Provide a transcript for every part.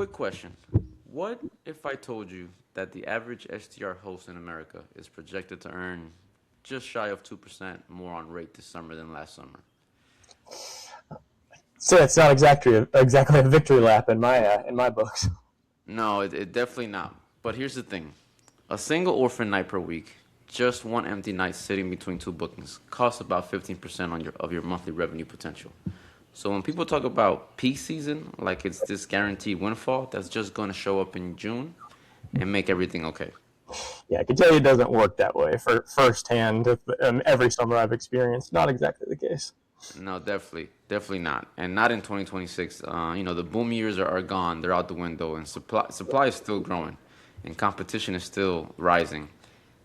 quick question. What if I told you that the average STR host in America is projected to earn just shy of 2% more on rate this summer than last summer? So it's not exactly a victory lap in my books. No, it definitely not. But here's the thing. A single orphan night per week, just one empty night sitting between two bookings, costs about 15% of your monthly revenue potential. So when people talk about peak season, like it's this guaranteed windfall that's just going to show up in June and make everything okay. Yeah, I can tell you it doesn't work that way for firsthand. Every summer I've experienced, not exactly the case. No, definitely not, and not in 2026. The boom years are gone; they're out the window, and supply is still growing, and competition is still rising.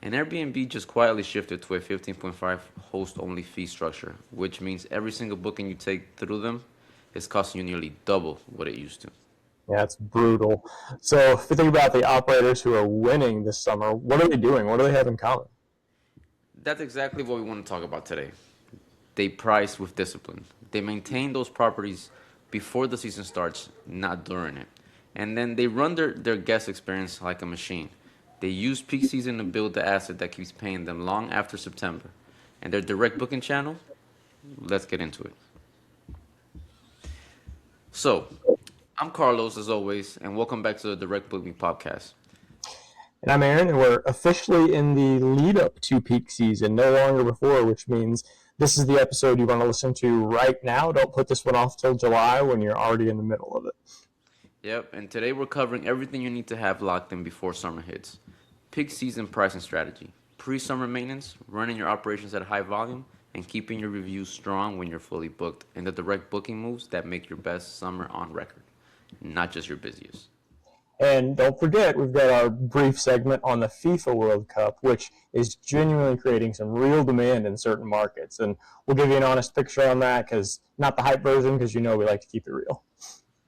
And Airbnb just quietly shifted to a 15.5 host only fee structure, which means every single booking you take through them is costing you nearly double what it used to. Yeah, it's brutal. So if you think about the operators who are winning this summer, what are they doing? What do they have in common? That's exactly what we want to talk about today. They price with discipline. They maintain those properties before the season starts, not during it. And then they run their guest experience like a machine. They use peak season to build the asset that keeps paying them long after September. And their direct booking channel, let's get into it. So, I'm Carlos, as always, and welcome back to the Direct Booking Podcast. And I'm Aaron, and we're officially in the lead up to peak season, no longer before, which means this is the episode you want to listen to right now. Don't put this one off till July when you're already in the middle of it. Yep, and today we're covering everything you need to have locked in before summer hits. Peak season pricing strategy, pre-summer maintenance, running your operations at high volume, and keeping your reviews strong when you're fully booked, and the direct booking moves that make your best summer on record, not just your busiest. And don't forget, we've got our brief segment on the FIFA World Cup, which is genuinely creating some real demand in certain markets. And we'll give you an honest picture on that, because not the hype version, because you know we like to keep it real.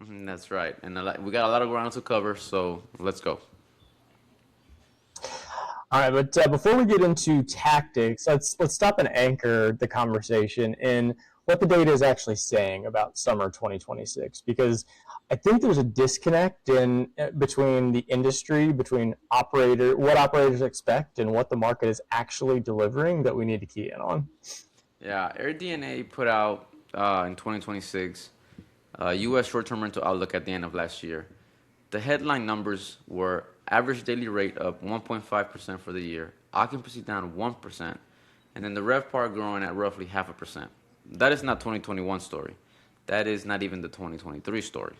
That's right, and we got a lot of ground to cover, so let's go. All right, but before we get into tactics, let's stop and anchor the conversation in what the data is actually saying about summer 2026, because I think there's a disconnect in between the industry, between what operators expect and what the market is actually delivering that we need to key in on. Yeah, AirDNA put out in 2026 U.S. short-term rental outlook at the end of last year. The headline numbers were average daily rate up 1.5% for the year, occupancy down 1%, and then the RevPAR growing at roughly 0.5%. That is not 2021 story. That is not even the 2023 story.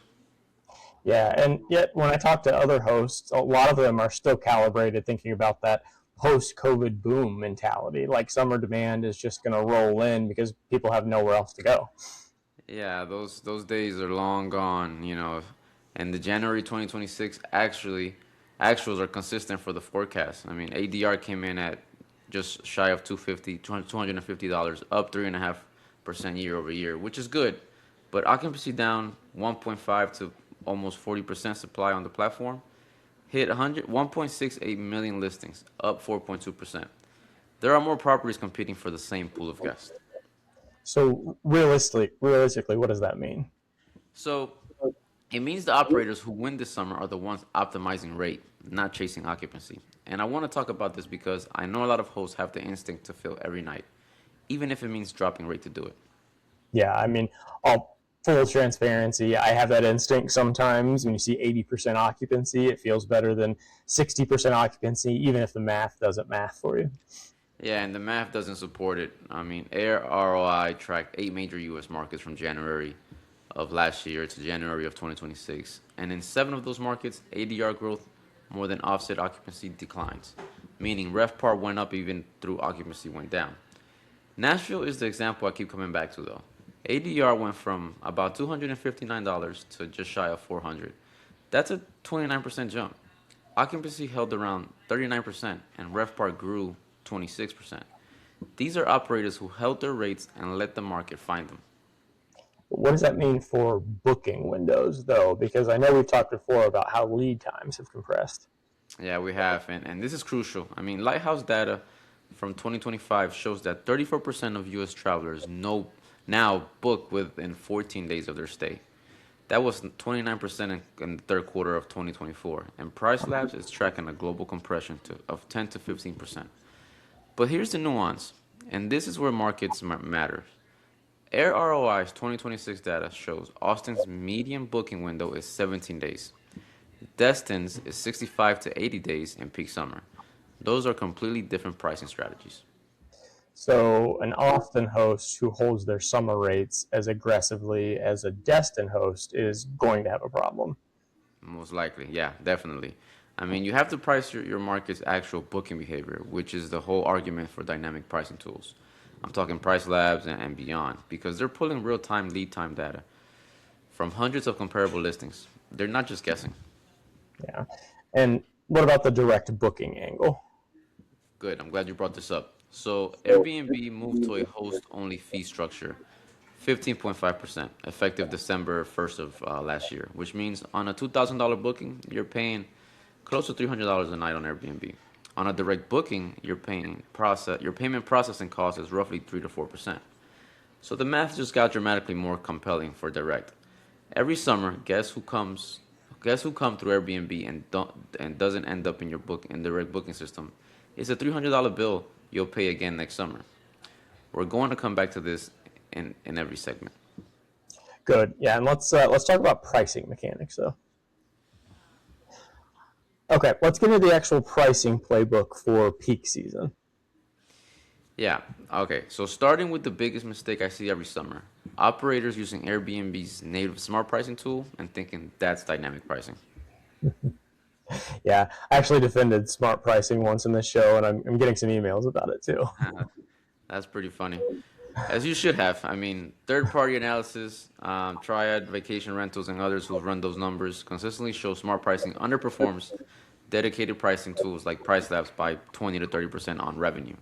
Yeah, and yet when I talk to other hosts, a lot of them are still calibrated thinking about that post-COVID boom mentality. Like summer demand is just going to roll in because people have nowhere else to go. Yeah, those days are long gone, And the January 2026 actuals are consistent for the forecast. I mean, ADR came in at just shy of $250, up 3.5% year over year, which is good. But occupancy down 1.5 to almost 40% supply on the platform. Hit 1.68 million listings, up 4.2%. There are more properties competing for the same pool of guests. So realistically, what does that mean? So it means the operators who win this summer are the ones optimizing rate, not chasing occupancy. And I want to talk about this because I know a lot of hosts have the instinct to fill every night, even if it means dropping rate to do it. Yeah, I mean, all full transparency, I have that instinct sometimes. When you see 80% occupancy, it feels better than 60% occupancy, even if the math doesn't math for you. Yeah, and the math doesn't support it. I mean, Air ROI tracked 8 major U.S. markets from January of last year to January of 2026. And in 7 of those markets, ADR growth more than offset occupancy declines, meaning RevPAR went up even though occupancy went down. Nashville is the example I keep coming back to, though. ADR went from about $259 to just shy of $400. That's a 29% jump. Occupancy held around 39%, and RevPAR grew 26%. These are operators who held their rates and let the market find them. What does that mean for booking windows, though? Because I know we've talked before about how lead times have compressed. Yeah, we have, and this is crucial. I mean, Lighthouse data from 2025 shows that 34% of U.S. travelers now book within 14 days of their stay. That was 29% in the third quarter of 2024, and Price Labs is tracking a global compression of 10 to 15%. But here's the nuance, and this is where markets matter. Air ROI's 2026 data shows Austin's median booking window is 17 days. Destin's is 65 to 80 days in peak summer. Those are completely different pricing strategies. So an Austin host who holds their summer rates as aggressively as a Destin host is going to have a problem. Most likely, yeah, definitely. I mean, you have to price your market's actual booking behavior, which is the whole argument for dynamic pricing tools. I'm talking Price Labs and beyond, because they're pulling real time lead time data from hundreds of comparable listings. They're not just guessing. Yeah. And what about the direct booking angle? Good, I'm glad you brought this up. So, Airbnb moved to a host only fee structure, 15.5%, effective December 1st of last year, which means on a $2,000 booking, you're paying close to $300 a night on Airbnb. On a direct booking, your payment processing cost is roughly 3 to 4%. So the math just got dramatically more compelling for direct. Every summer, guess who come through Airbnb and doesn't end up in your book in direct booking system? It's a $300 bill you'll pay again next summer. We're going to come back to this in every segment. Good. Yeah, and let's talk about pricing mechanics though. Okay, let's get into the actual pricing playbook for peak season. Yeah, okay. So starting with the biggest mistake I see every summer, operators using Airbnb's native smart pricing tool and thinking that's dynamic pricing. Yeah, I actually defended smart pricing once in this show, and I'm getting some emails about it too. That's pretty funny. As you should have. I mean, third-party analysis, Triad, Vacation Rentals, and others who've run those numbers consistently show smart pricing underperforms dedicated pricing tools like Price Labs by 20 to 30% on revenue.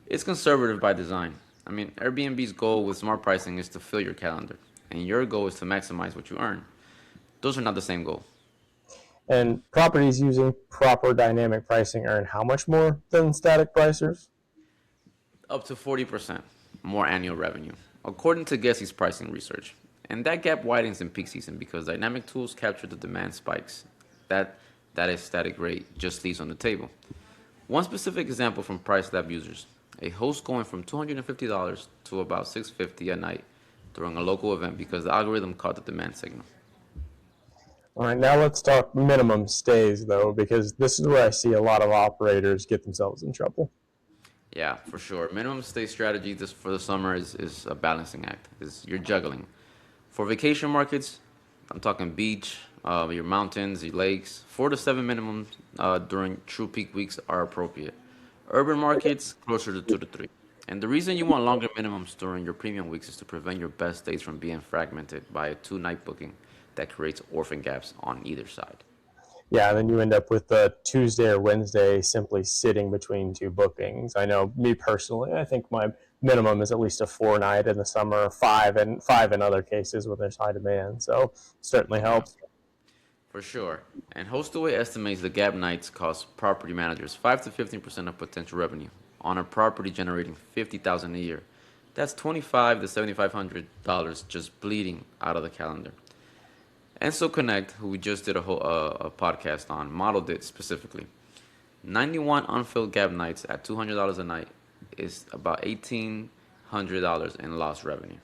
It's conservative by design. I mean, Airbnb's goal with smart pricing is to fill your calendar, and your goal is to maximize what you earn. Those are not the same goal. And properties using proper dynamic pricing earn how much more than static pricers? Up to 40% more annual revenue, according to Gessie's pricing research. And that gap widens in peak season because dynamic tools capture the demand spikes. That that is static rate just leaves on the table. One specific example from Price Lab users: a host going from $250 to about $650 a night during a local event because the algorithm caught the demand signal. All right, now let's talk minimum stays though, because this is where I see a lot of operators get themselves in trouble. Yeah, for sure. Minimum stay strategy this for the summer is a balancing act. Is you're juggling. For vacation markets, I'm talking beach, your mountains, your lakes. 4 to 7 minimum during true peak weeks are appropriate. Urban markets closer to 2 to 3. And the reason you want longer minimums during your premium weeks is to prevent your best days from being fragmented by a two-night booking that creates orphan gaps on either side. Yeah, and then you end up with the Tuesday or Wednesday simply sitting between two bookings. I know me personally, I think my minimum is at least a 4 night in the summer, five in other cases when there's high demand. So certainly Yeah. helps. For sure. And HostAway estimates the gap nights cost property managers 5 to 15% of potential revenue on a property generating 50,000 a year. That's 25 to $7,500 just bleeding out of the calendar. And so Connect, who we just did a podcast on, modeled it specifically. 91 unfilled gap nights at $200 a night is about $1,800 in lost revenue.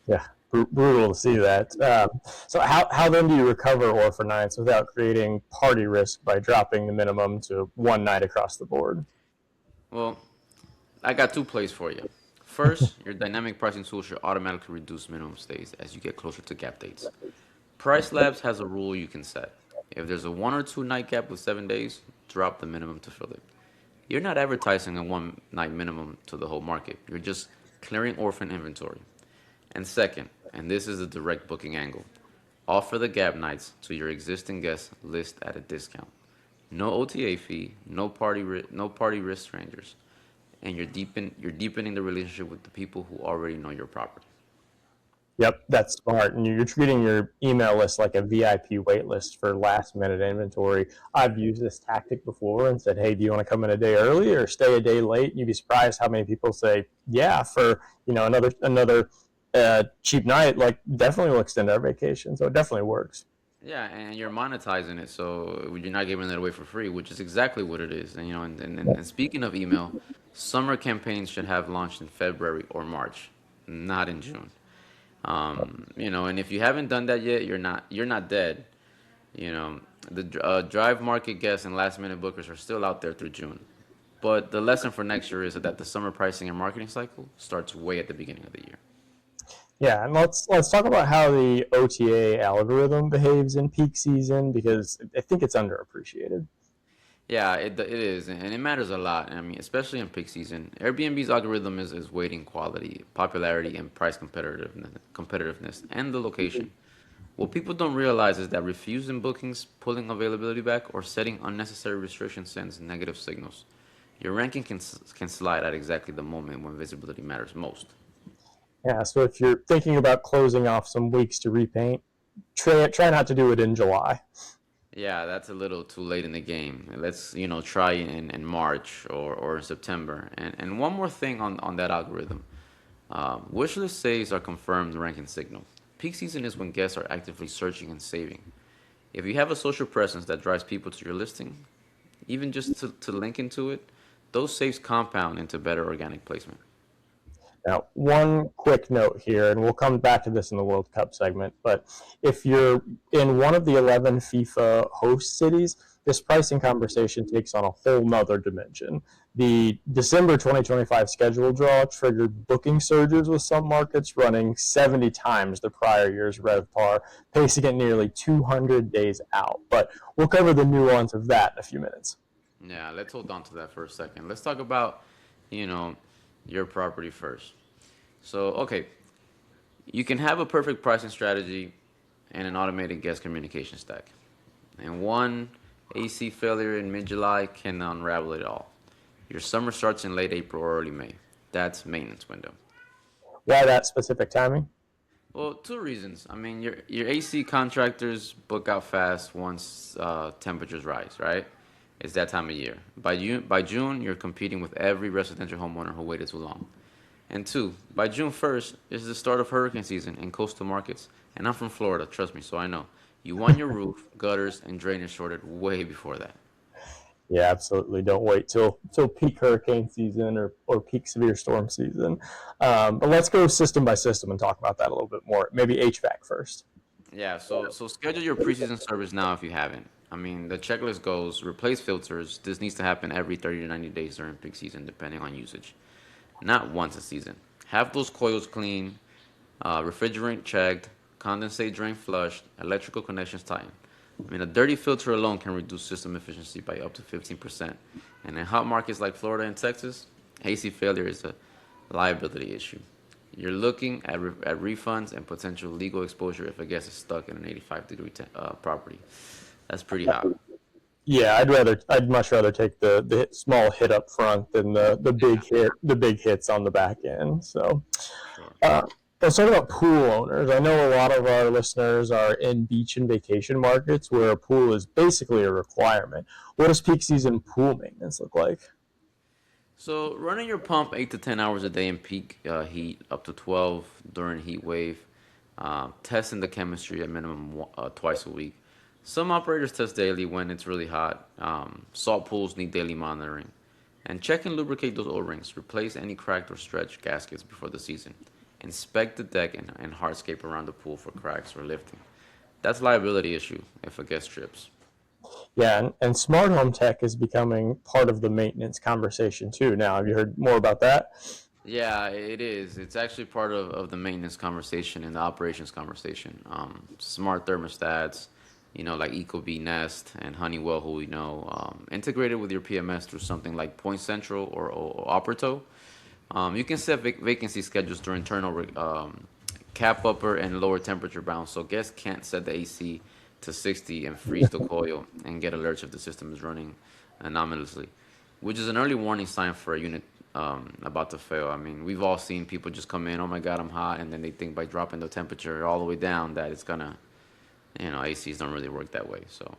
Yeah, brutal to see that. So how then do you recover orphan nights without creating party risk by dropping the minimum to 1 night across the board? Well, I got two plays for you. First, your dynamic pricing tool should automatically reduce minimum stays as you get closer to gap dates. Price Labs has a rule you can set. If there's a 1 or 2 night gap with 7 days, drop the minimum to fill it. You're not advertising a 1 night minimum to the whole market. You're just clearing orphan inventory. And second, and this is the direct booking angle, offer the gap nights to your existing guest list at a discount. No OTA fee, no party risk strangers, and you're deepening the relationship with the people who already know your property. Yep, that's smart. And you're treating your email list like a VIP wait list for last minute inventory. I've used this tactic before and said, hey, do you want to come in a day early or stay a day late? You'd be surprised how many people say, yeah, for another cheap night, like definitely will extend our vacation. So it definitely works. Yeah, and you're monetizing it, so you're not giving it away for free, which is exactly what it is. And and speaking of email, summer campaigns should have launched in February or March, not in June. And if you haven't done that yet, you're not dead. You know, the drive market guests and last minute bookers are still out there through June. But the lesson for next year is that the summer pricing and marketing cycle starts way at the beginning of the year. Yeah, and let's talk about how the OTA algorithm behaves in peak season because I think it's underappreciated. Yeah, it is, and it matters a lot. I mean, especially in peak season. Airbnb's algorithm is weighting quality, popularity, and price competitiveness, and the location. What people don't realize is that refusing bookings, pulling availability back, or setting unnecessary restrictions sends negative signals. Your ranking can slide at exactly the moment when visibility matters most. Yeah, so if you're thinking about closing off some weeks to repaint, try not to do it in July. Yeah, that's a little too late in the game. Let's, try in March or in September. And one more thing on that algorithm. Wishlist saves are confirmed ranking signal. Peak season is when guests are actively searching and saving. If you have a social presence that drives people to your listing, even just to link into it, those saves compound into better organic placement. Now, one quick note here, and we'll come back to this in the World Cup segment, but if you're in one of the 11 FIFA host cities, this pricing conversation takes on a whole nother dimension. The December 2025 schedule draw triggered booking surges with some markets running 70 times the prior year's RevPAR, pacing it nearly 200 days out. But we'll cover the nuance of that in a few minutes. Yeah, let's hold on to that for a second. Let's talk about, you know, your property first. So, okay, you can have a perfect pricing strategy and an automated guest communication stack. And one AC failure in mid July can unravel it all. Your summer starts in late April or early May. That's maintenance window. Why that specific timing? Well, two reasons. I mean, your AC contractors book out fast once temperatures rise, right? It's that time of year. By June, you're competing with every residential homeowner who waited too long. And two, by June 1st is the start of hurricane season in coastal markets. And I'm from Florida, trust me, so I know. You want your roof, gutters, and drainage sorted way before that. Yeah, absolutely. Don't wait till peak hurricane season or peak severe storm season. But let's go system by system and talk about that a little bit more. Maybe HVAC first. Yeah, so schedule your preseason service now if you haven't. I mean, the checklist goes replace filters. This needs to happen every 30 to 90 days during peak season, depending on usage. Not once a season. Have those coils cleaned, refrigerant checked, condensate drain flushed, electrical connections tightened. I mean, a dirty filter alone can reduce system efficiency by up to 15%. And in hot markets like Florida and Texas, AC failure is a liability issue. You're looking at refunds and potential legal exposure if a guest is stuck in an 85-degree property. That's pretty hot. Yeah, I'd much rather take the small hit up front than the big hits on the back end. So, Sure. uh, let's talk about pool owners. I know a lot of our listeners are in beach and vacation markets where a pool is basically a requirement. What does peak season pool maintenance look like? So running your pump 8 to 10 hours a day in peak heat, up to 12 during heat wave, testing the chemistry at minimum twice a week. Some operators test daily when it's really hot. Salt pools need daily monitoring. And check and lubricate those O-rings. Replace any cracked or stretched gaskets before the season. Inspect the deck and hardscape around the pool for cracks or lifting. That's a liability issue if a guest trips. Yeah, and smart home tech is becoming part of the maintenance conversation too. Now, have you heard more about that? Yeah, it is. It's actually part of the maintenance conversation and the operations conversation. Smart thermostats, like Ecobee Nest and Honeywell, who we know, integrated with your PMS through something like Point Central or Operato. You can set vacancy schedules through internal cap upper and lower temperature bounds, so guests can't set the AC to 60 and freeze the coil and get alerts if the system is running anomalously, which is an early warning sign for a unit about to fail. I mean, we've all seen people just come in, oh my God, I'm hot, and then they think by dropping the temperature all the way down that it's gonna, ACs don't really work that way. So,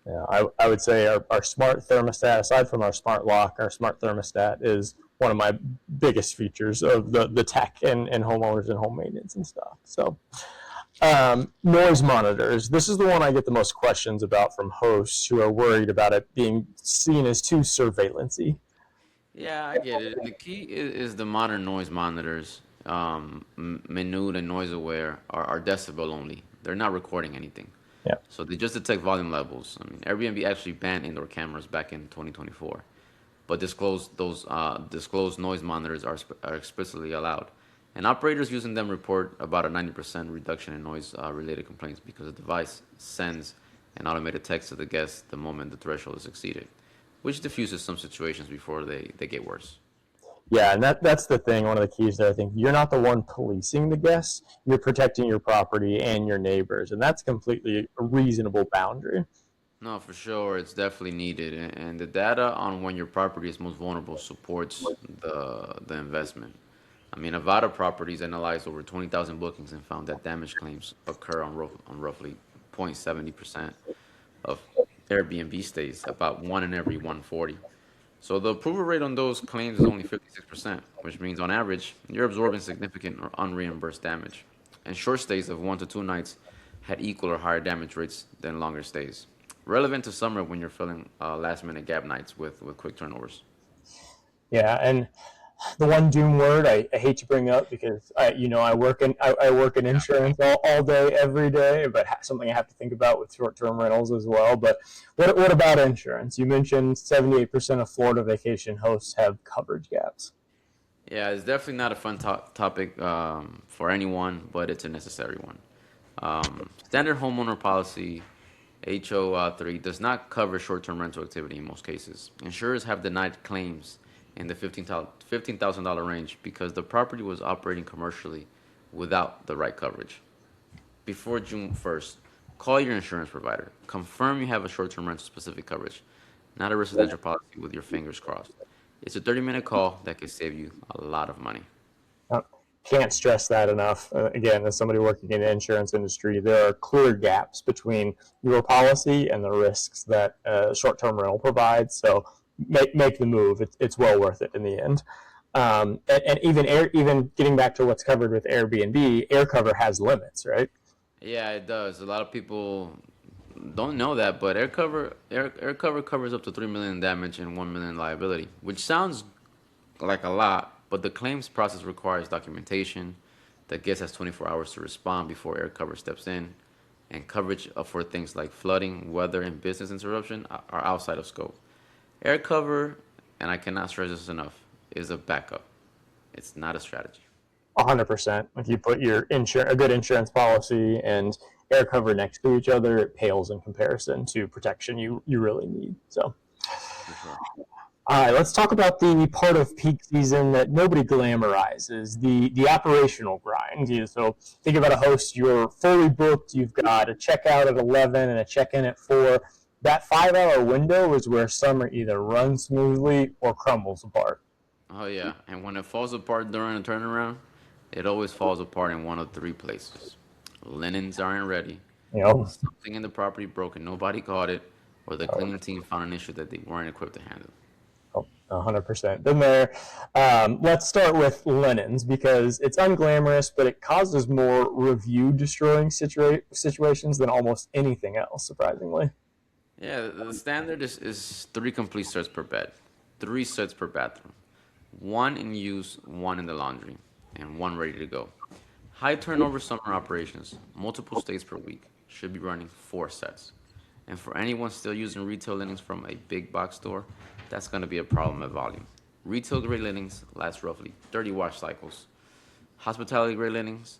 Yeah, I would say our smart thermostat, aside from our smart lock, our smart thermostat is one of my biggest features of the tech and homeowners and home maintenance and stuff. So noise monitors. This is the one I get the most questions about from hosts who are worried about it being seen as too surveillancy. Yeah, I get it. The key is the modern noise monitors, Minute and Noise Aware, are decibel only. They're not recording anything. Yeah. So they just detect volume levels. I mean, Airbnb actually banned indoor cameras back in 2024, but disclosed noise monitors are explicitly allowed. And operators using them report about a 90% reduction in noise related complaints because the device sends an automated text to the guest the moment the threshold is exceeded, which diffuses some situations before they get worse. Yeah, and that's the thing. One of the keys there, I think you're not the one policing the guests. You're protecting your property and your neighbors, and that's completely a reasonable boundary. No, for sure, it's definitely needed, and the data on when your property is most vulnerable supports the investment. I mean, Avada Properties analyzed over 20,000 bookings and found that damage claims occur on roughly 0.70% of Airbnb stays, about one in every 140. So the approval rate on those claims is only 56%, which means on average, you're absorbing significant or unreimbursed damage. And short stays of 1 to 2 nights had equal or higher damage rates than longer stays. Relevant to summer when you're filling last minute gap nights with quick turnovers. Yeah, and the one doom word I hate to bring up because I work in insurance all day every day, but something I have to think about with short term rentals as well. But what about insurance? You mentioned 78% of Florida vacation hosts have coverage gaps. Yeah, it's definitely not a fun topic for anyone, but it's a necessary one. Standard homeowner policy HO3 does not cover short-term rental activity in most cases. Insurers have denied claims in the $15,000 range because the property was operating commercially without the right coverage. Before June 1st, call your insurance provider. Confirm you have a short-term rental specific coverage, not a residential policy with your fingers crossed. It's a 30-minute call that can save you a lot of money. Uh, can't stress that enough. Again, as somebody working in the insurance industry, there are clear gaps between your policy and the risks that short-term rental provides. So make the move. It's well worth it in the end. And even getting back to what's covered with Airbnb, air cover has limits, right? Yeah, it does. A lot of people don't know that, but air cover covers up to 3 million damage and 1 million liability, which sounds like a lot, but the claims process requires documentation. The guest has 24 hours to respond before air cover steps in, and coverage for things like flooding, weather, and business interruption are outside of scope. Air cover, and I cannot stress this enough, is a backup. It's not a strategy. 100%. If you put a good insurance policy and air cover next to each other, it pales in comparison to protection you really need. So, For sure. all right, let's talk about the part of peak season that nobody glamorizes, the operational grind. So think about a host, you're fully booked, you've got a checkout at 11 and a check-in at 4. That 5 hour window is where summer either runs smoothly or crumbles apart. Oh yeah, and when it falls apart during a turnaround, it always falls apart in one of three places. Linens aren't ready, You know, something in the property broke and nobody caught it, or the cleaning team found an issue that they weren't equipped to handle. 100%. Then there, let's start with linens because it's unglamorous, but it causes more review destroying situations than almost anything else, surprisingly. Yeah, the standard is three complete sets per bed, three sets per bathroom, one in use, one in the laundry, and one ready to go. High turnover summer operations, multiple stays per week, should be running 4 sets. And for anyone still using retail linens from a big box store, that's going to be a problem at volume. Retail grade linens last roughly 30 wash cycles. Hospitality grade linens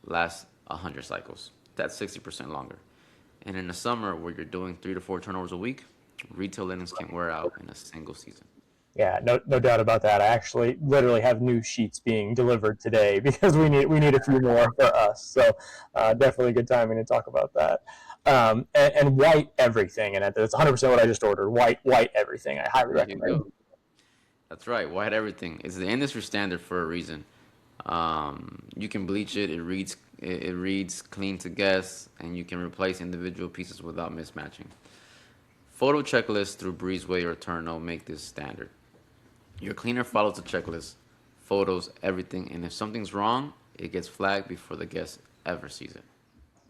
last 100 cycles. That's 60% longer. And in the summer, where you're doing 3 to 4 turnovers a week, retail linens can wear out in a single season. Yeah, no doubt about that. I actually literally have new sheets being delivered today because we need a few more for us. So definitely good timing to talk about that. And white everything, and that's 100% what I just ordered. White everything. I highly There you recommend. go. That's right. White everything. It's the industry standard for a reason. You can bleach it. It reads clean to guess, and you can replace individual pieces without mismatching. Photo checklists through Breezeway or Turno make this standard. Your cleaner follows the checklist, photos, everything, and if something's wrong, it gets flagged before the guest ever sees it.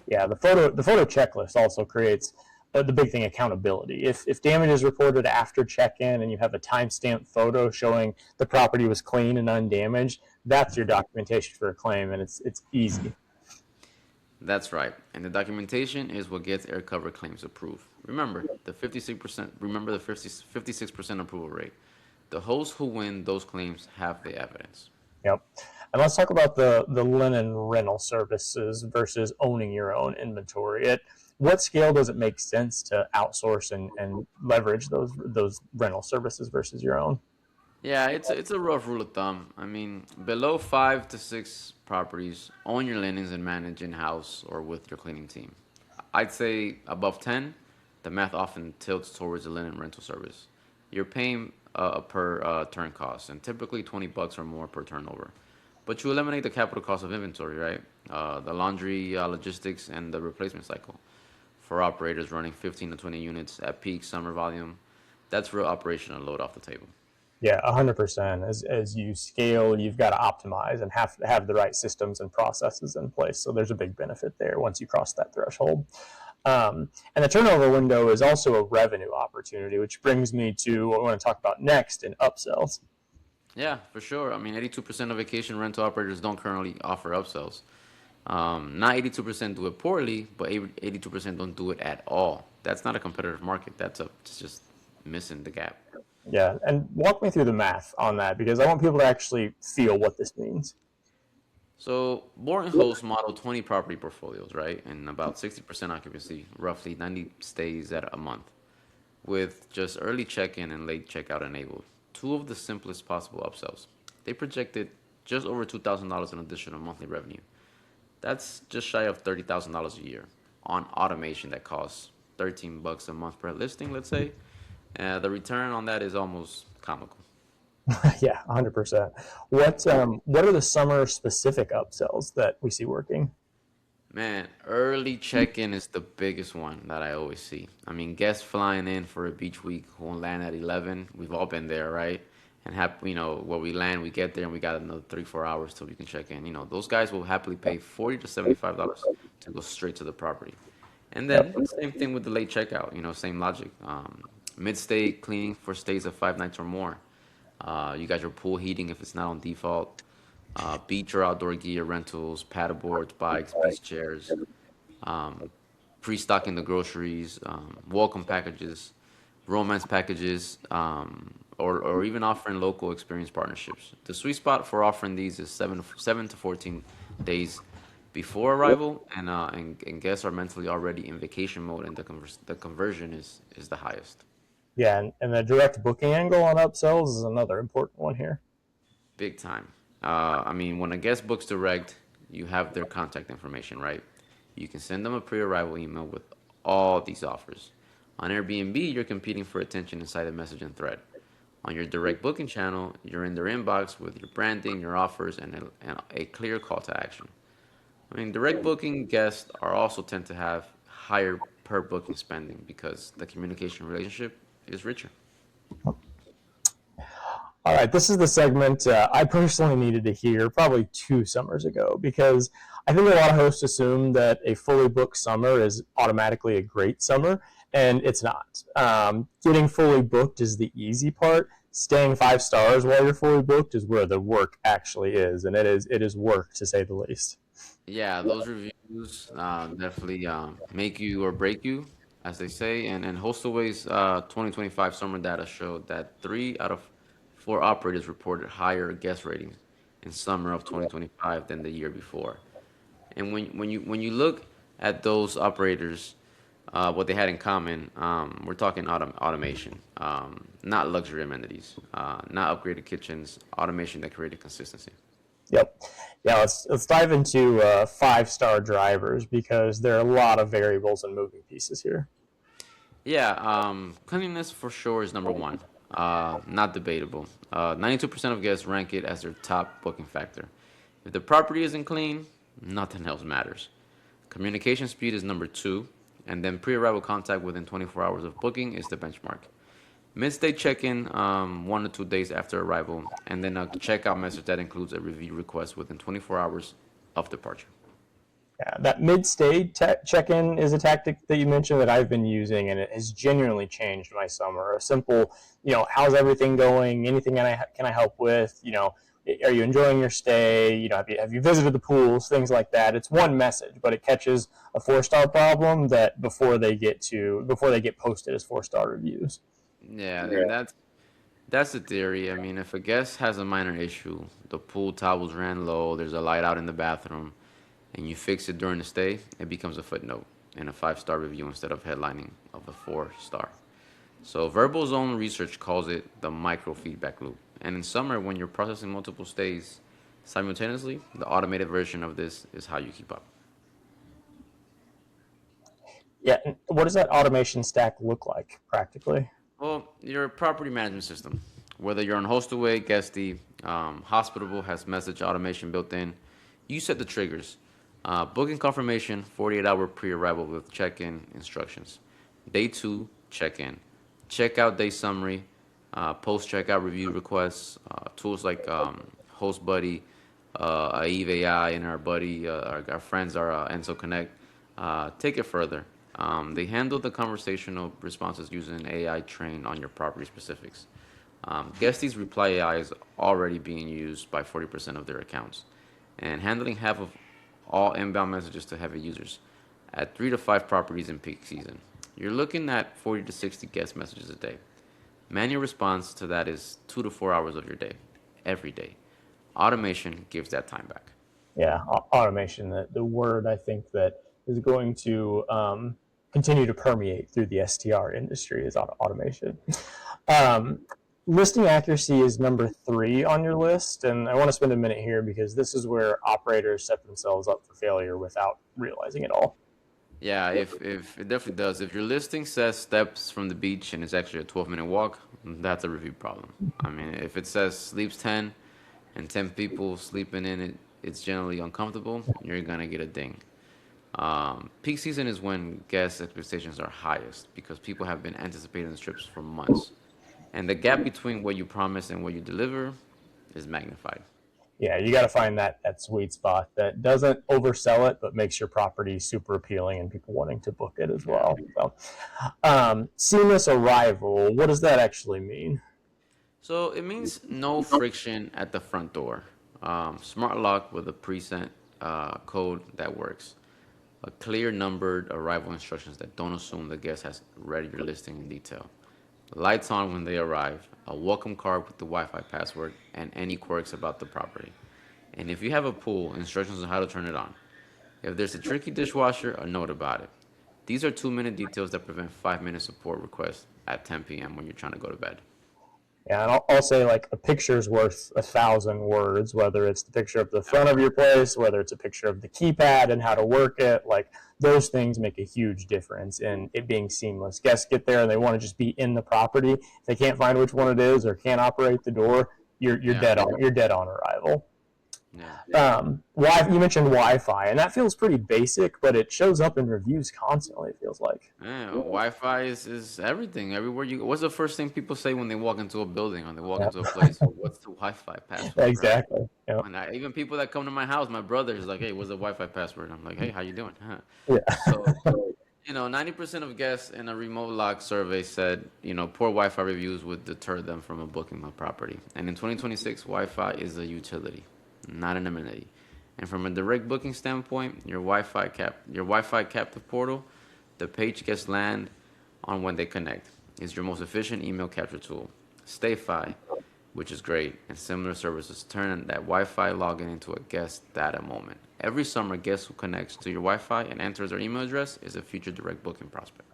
Yeah, the photo checklist also creates the big thing, accountability. If damage is reported after check-in and you have a timestamp photo showing the property was clean and undamaged, that's your documentation for a claim, and it's easy. That's right. And the documentation is what gets air cover claims approved. Remember the 56% approval rate. The hosts who win those claims have the evidence. Yep. And let's talk about the linen rental services versus owning your own inventory. At what scale does it make sense to outsource and leverage those rental services versus your own? Yeah, it's a rough rule of thumb. I mean, below 5 to 6 properties, own your linens and manage in house or with your cleaning team. I'd say above 10, the math often tilts towards a linen rental service. You're paying per turn cost, and typically $20 or more per turnover. But you eliminate the capital cost of inventory, right? The laundry, logistics, and the replacement cycle. For operators running 15 to 20 units at peak summer volume, that's real operational load off the table. Yeah, 100%. As you scale, you've got to optimize and have the right systems and processes in place. So there's a big benefit there once you cross that threshold. And the turnover window is also a revenue opportunity, which brings me to what I want to talk about next in upsells. Yeah, for sure. I mean, 82% of vacation rental operators don't currently offer upsells. Not 82% do it poorly, but 82% don't do it at all. That's not a competitive market. It's just missing the gap. Yeah, and walk me through the math on that because I want people to actually feel what this means. So, boring hosts model 20 property portfolios, right? And about 60% occupancy, roughly 90 stays at a month, with just early check-in and late checkout enabled. Two of the simplest possible upsells. They projected just over $2,000 in additional monthly revenue. That's just shy of $30,000 a year on automation that costs $13 a month per listing, let's say. The return on that is almost comical. Yeah, 100%. What are the summer specific upsells that we see working? Man, early check-in is the biggest one that I always see. I mean, guests flying in for a beach week who will land at 11. We've all been there, right? And where we land, we get there and we got another 3, 4 hours till we can check in. Those guys will happily pay $40 to $75 to go straight to the property. And Yep. then same thing with the late checkout. Same logic. Mid-stay cleaning for stays of 5 nights or more. You got your pool heating if it's not on default. Beach or outdoor gear rentals, paddle boards, bikes, beach chairs, um, pre-stocking the groceries, welcome packages, romance packages, or even offering local experience partnerships. The sweet spot for offering these is 7 to 14 days before arrival, and guests are mentally already in vacation mode, and the conversion is the highest. Yeah, and the direct booking angle on upsells is another important one here. Big time. I mean, when a guest books direct, you have their contact information, right? You can send them a pre-arrival email with all these offers. On Airbnb, you're competing for attention inside the messaging thread. On your direct booking channel, you're in their inbox with your branding, your offers, and a clear call to action. I mean, direct booking guests are also tend to have higher per booking spending because the communication relationship is richer. All right, this is the segment I personally needed to hear probably 2 summers ago because I think a lot of hosts assume that a fully booked summer is automatically a great summer, and it's not. Getting fully booked is the easy part. Staying 5 stars while you're fully booked is where the work actually is, and it is work to say the least. Yeah, those reviews definitely make you or break you, as they say. And HostAway's 2025 summer data showed that 3 out of 4 operators reported higher guest ratings in summer of 2025 than the year before. And when you look at those operators, what they had in common, we're talking automation, not luxury amenities, not upgraded kitchens, automation that created consistency. Yep. Yeah, let's dive into 5 star drivers because there are a lot of variables and moving pieces here. Yeah, cleanliness for sure is number one. Not debatable. 92% of guests rank it as their top booking factor. If the property isn't clean, nothing else matters. Communication speed is number two, and then pre-arrival contact within 24 hours of booking is the benchmark. Mid-stay check-in 1 to 2 days after arrival, and then a checkout message that includes a review request within 24 hours of departure. Yeah, that mid-stay check-in is a tactic that you mentioned that I've been using, and it has genuinely changed my summer. A simple, how's everything going? Anything can I help with? Are you enjoying your stay? Have you visited the pools? Things like that. It's one message, but it catches a four-star problem that before they get posted as four-star reviews. Yeah, and that's the theory. I mean, if a guest has a minor issue, the pool towels ran low, there's a light out in the bathroom, and you fix it during the stay, it becomes a footnote in a 5-star review instead of headlining of a 4-star. So Verbal's own research calls it the micro feedback loop. And in summer, when you're processing multiple stays simultaneously, the automated version of this is how you keep up. Yeah, and what does that automation stack look like practically? Well, your property management system, whether you're on HostAway, Guesty, Hospitable has message automation built in. You set the triggers. Booking confirmation, 48-hour pre-arrival with check-in instructions. Day 2, check-in. Checkout day summary, post-checkout review requests, tools like Host Buddy, Aeve AI, and our buddy, our friends are Enso Connect. Take it further. They handle the conversational responses using AI trained on your property specifics. Guesty's Reply AI is already being used by 40% of their accounts, and handling half of all inbound messages to heavy users at 3 to 5 properties in peak season. You're looking at 40 to 60 guest messages a day. Manual response to that is 2 to 4 hours of your day, every day. Automation gives that time back. Yeah, automation, the word I think that is going to continue to permeate through the STR industry is automation. Um, Listing accuracy is number 3 on your list, and I want to spend a minute here because this is where operators set themselves up for failure without realizing it all. Yeah, if it definitely does. If your listing says steps from the beach and it's actually a 12-minute walk, that's a review problem. I mean, if it says sleeps 10 and 10 people sleeping in it, it's generally uncomfortable, you're gonna get a ding. Peak season is when guest expectations are highest because people have been anticipating the trips for months. And the gap between what you promise and what you deliver is magnified. Yeah, you got to find that sweet spot that doesn't oversell it, but makes your property super appealing and people wanting to book it as Yeah. well. So, seamless arrival. What does that actually mean? So it means no friction at the front door. Smart lock with a preset code that works. A clear numbered arrival instructions that don't assume the guest has read your listing in detail. Lights on when they arrive, a welcome card with the Wi-Fi password, and any quirks about the property. And if you have a pool, instructions on how to turn it on. If there's a tricky dishwasher, a note about it. These are 2-minute details that prevent 5-minute support requests at 10 p.m. when you're trying to go to bed. Yeah, and I'll say like a picture's worth 1,000 words, whether it's the picture of the Yeah. front of your place, whether it's a picture of the keypad and how to work it. Like those things make a huge difference in it being seamless. Guests get there and they want to just be in the property. If they can't find which one it is or can't operate the door, you're Yeah. dead on arrival. Yeah. You mentioned Wi-Fi, and that feels pretty basic, but it shows up in reviews constantly. It feels like. Yeah, Wi-Fi is everything. Everywhere you go. What's the first thing people say when they walk into a building or they walk Yeah, into a place? What's the Wi-Fi password, right? exactly. Yeah. Even people that come to my house, my brother is like, "Hey, what's the Wi-Fi password?" I'm like, "Hey, how you doing?" Yeah. So, 90% of guests in a remote lock survey said, poor Wi-Fi reviews would deter them from a booking a property. And in 2026, Wi-Fi is a utility, not an amenity. And from a direct booking standpoint, your Wi-Fi captive portal, the page gets land on when they connect. Is your most efficient email capture tool. StayFi, which is great, and similar services turn that Wi-Fi login into a guest data moment. Every summer, guest who connects to your Wi-Fi and enters their email address is a future direct booking prospect.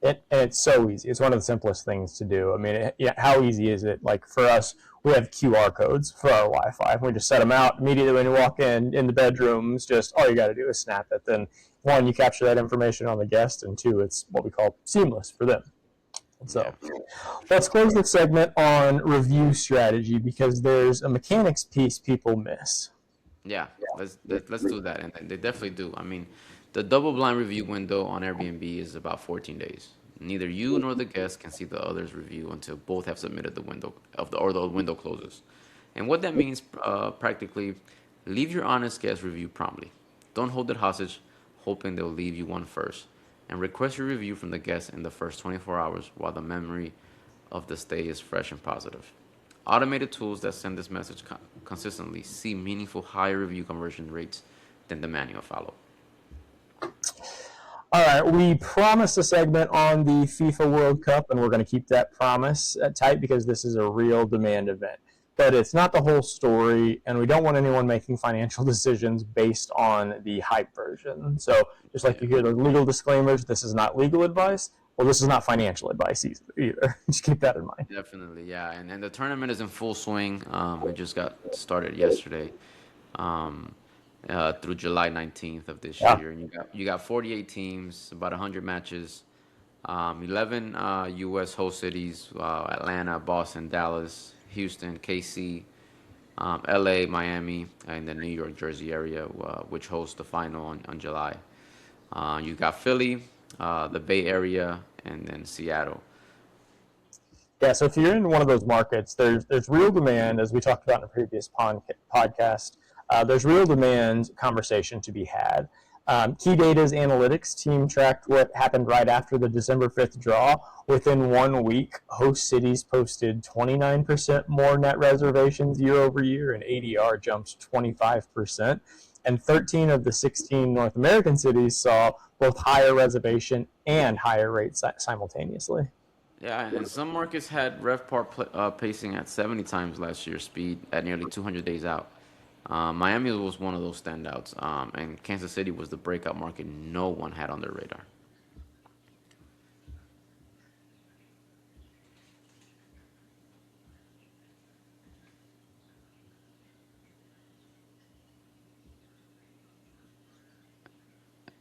And it's so easy. It's one of the simplest things to do. I mean, yeah, how easy is it? Like for us, we have QR codes for our Wi-Fi. We just set them out immediately when you walk in the bedrooms. Just all you got to do is snap it. Then one, you capture that information on the guest, and two, it's what we call seamless for them. Yeah, So let's close the segment on review strategy because there's a mechanics piece people miss. yeah. Let's do that, and they definitely do. I mean, the double blind review window on Airbnb is about 14 days. Neither you nor the guest can see the other's review until both have submitted the window of the window closes. And what that means, practically, leave your honest guest review promptly. Don't hold it hostage, hoping they'll leave you one first. And request your review from the guest in the first 24 hours while the memory of the stay is fresh and positive. Automated tools that send this message consistently see meaningful higher review conversion rates than the manual follow. All right, we promised a segment on the FIFA World Cup, and we're going to keep that promise tight because this is a real demand event. But it's not the whole story, and we don't want anyone making financial decisions based on the hype version. So, just like Yeah. you hear those legal disclaimers, this is not legal advice. Well, this is not financial advice either. Just keep that in mind. Definitely, yeah. And the tournament is in full swing. It just got started yesterday, um, through July 19th of this Yeah. year. And you got 48 teams, about 100 matches, 11 U.S. host cities: Atlanta, Boston, Dallas, Houston, KC, L.A., Miami, and the New York, Jersey area, which hosts the final on July. You got Philly, the Bay Area, and then Seattle. Yeah, so if you're in one of those markets, there's real demand, as we talked about in a previous podcast. There's real demand conversation to be had. Key Data's analytics team tracked what happened right after the December 5th draw. Within 1 week, host cities posted 29% more net reservations year over year, and ADR jumped 25%. And 13 of the 16 North American cities saw both higher reservation and higher rates simultaneously. Yeah, and some markets had pacing at 70 times last year's speed at nearly 200 days out. Miami was one of those standouts, and Kansas City was the breakout market no one had on their radar.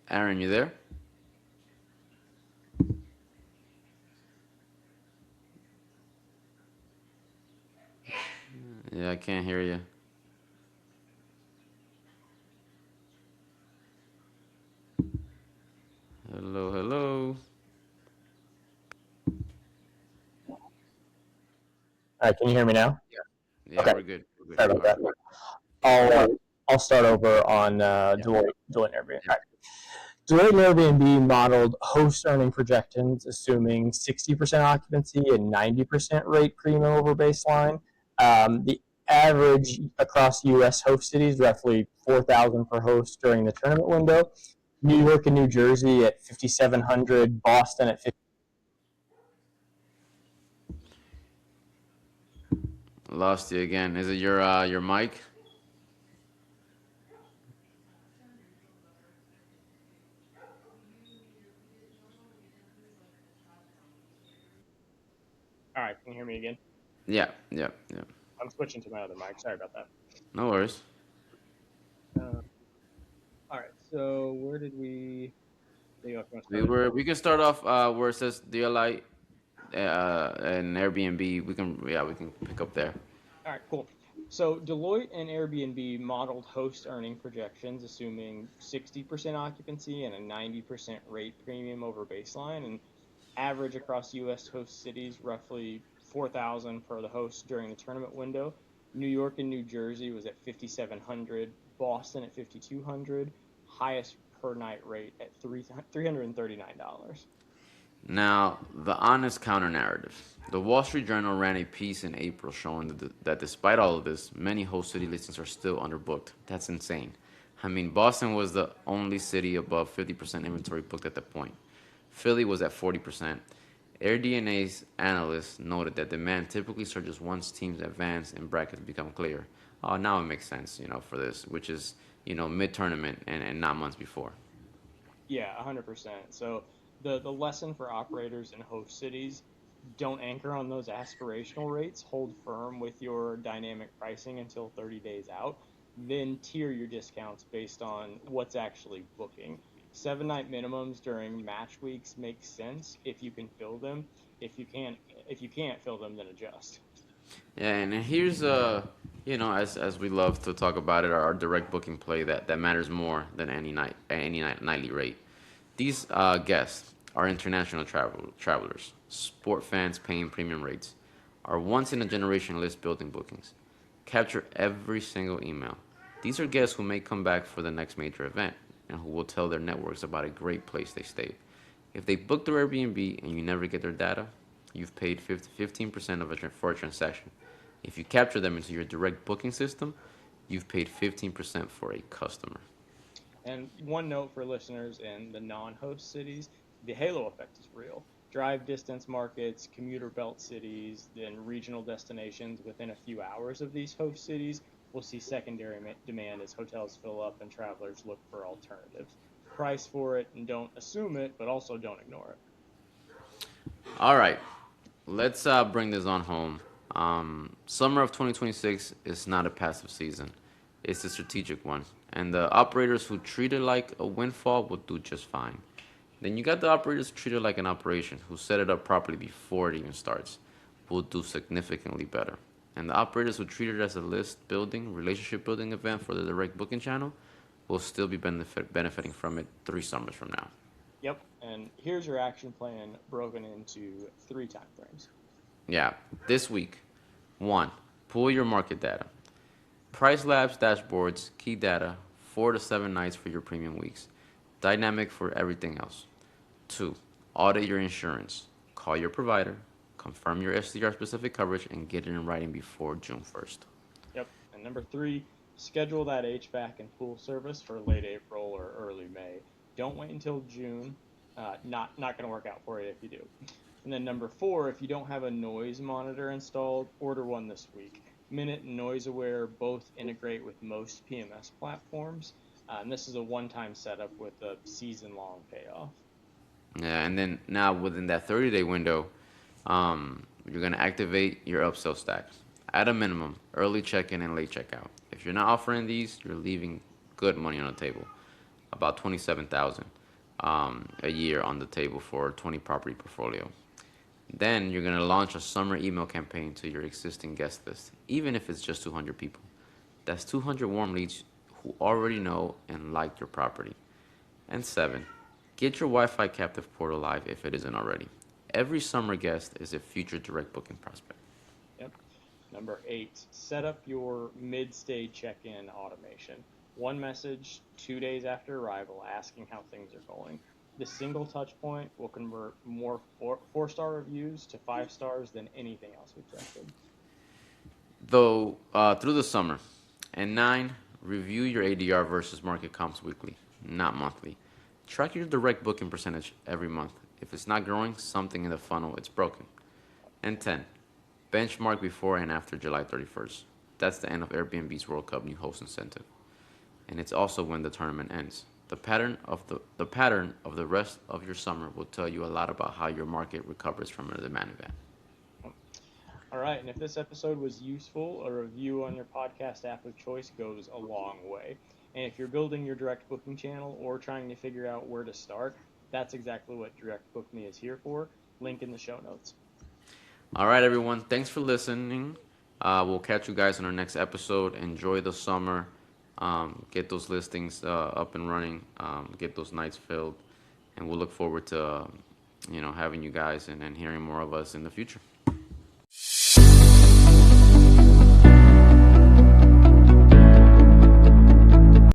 Aaron, you there? Yeah, I can't hear you. Hello, hello. All right, can you hear me now? Yeah, Okay, we're good. We're good. sorry All about right. that. I'll start over on Yeah, Deloitte Airbnb. yeah. All right. Deloitte and Airbnb modeled host earning projections, assuming 60% occupancy and 90% rate premium over baseline. The average across U.S. host cities, roughly 4,000 per host during the tournament window. New York and New Jersey at 5,700, Boston at 50. Lost you again. Is it your mic? All right, can you hear me again? Yeah, yeah, yeah. I'm switching to my other mic. Sorry about that. No worries. Uh, all right, so where did we? You want to We start at were. Deloitte? We can start off where it says DLI and Airbnb. We can pick up there. All right, cool. So Deloitte and Airbnb modeled host earning projections, assuming 60% occupancy and a 90% rate premium over baseline, and average across U.S. host cities roughly 4,000 per the host during the tournament window. New York and New Jersey was at 5,700, Boston at 5,200, highest per night rate at $339. Now, the honest counter narrative. The Wall Street Journal ran a piece in April showing that despite all of this, many host city listings are still underbooked. That's insane. I mean, Boston was the only city above 50% inventory booked at that point. Philly was at 40%. AirDNA's analysts noted that demand typically surges once teams advance and brackets become clear. Now it makes sense, for this, which is, mid-tournament and not months before. Yeah, 100%. So the lesson for operators in host cities, don't anchor on those aspirational rates. Hold firm with your dynamic pricing until 30 days out. Then tier your discounts based on what's actually booking. 7 night minimums during match weeks make sense if you can fill them. If you can't fill them, then adjust. Yeah, and here's as we love to talk about it, our direct booking play that matters more than any nightly rate. These guests, our international travelers, sport fans paying premium rates, our once in a generation list building bookings. Capture every single email. These are guests who may come back for the next major event and who will tell their networks about a great place they stayed. If they book their Airbnb and you never get their data, you've paid 15% for a transaction. If you capture them into your direct booking system, you've paid 15% for a customer. And one note for listeners in the non-host cities, the halo effect is real. Drive distance markets, commuter belt cities, then regional destinations within a few hours of these host cities will see secondary demand as hotels fill up and travelers look for alternatives. Price for it and don't assume it, but also don't ignore it. All right, let's bring this on home. Summer of 2026 is not a passive season, it's a strategic one. And the operators who treat it like a windfall will do just fine. Then you got the operators who treat it like an operation, who set it up properly before it even starts, will do significantly better. And the operators who treat it as a list building, relationship building event for the direct booking channel will still be benefiting from it 3 summers from now. Yep, and here's your action plan broken into 3 time frames. Yeah, this week, one, pull your market data. Price Labs dashboards, key data, 4 to 7 nights for your premium weeks. Dynamic for everything else. Two, audit your insurance. Call your provider, confirm your STR specific coverage, and get it in writing before June 1st. Yep. And number 3, schedule that HVAC and pool service for late April or early May. Don't wait until June. Not going to work out for you if you do. And then number 4, if you don't have a noise monitor installed, order one this week. Minute and Noise Aware both integrate with most PMS platforms, and this is a one-time setup with a season-long payoff. Yeah, and then now within that 30-day window, you're going to activate your upsell stacks. At a minimum, early check-in and late checkout. If you're not offering these, you're leaving good money on the table. About 27,000 a year on the table for a 20 property portfolio. Then you're going to launch a summer email campaign to your existing guest list, even if it's just 200 people. That's 200 warm leads who already know and like your property. And 7, get your Wi-Fi captive portal live if it isn't already. Every summer guest is a future direct booking prospect. Yep. Number 8, set up your mid-stay check-in automation. One message 2 days after arrival asking how things are going. This single touch point will convert more 4-star reviews to 5 stars than anything else we've tested. Though, through the summer. And 9, review your ADR versus market comps weekly, not monthly. Track your direct booking percentage every month. If it's not growing, something in the funnel, it's broken. And 10, benchmark before and after July 31st. That's the end of Airbnb's World Cup new host incentive. And it's also when the tournament ends. The pattern of the rest of your summer will tell you a lot about how your market recovers from a demand event. All right, and if this episode was useful, a review on your podcast app of choice goes a long way. And if you're building your direct booking channel or trying to figure out where to start, that's exactly what Direct Book Me is here for. Link in the show notes. All right, everyone. Thanks for listening. We'll catch you guys in our next episode. Enjoy the summer. Get those listings up and running. Get those nights filled. And we'll look forward to having you guys and hearing more of us in the future.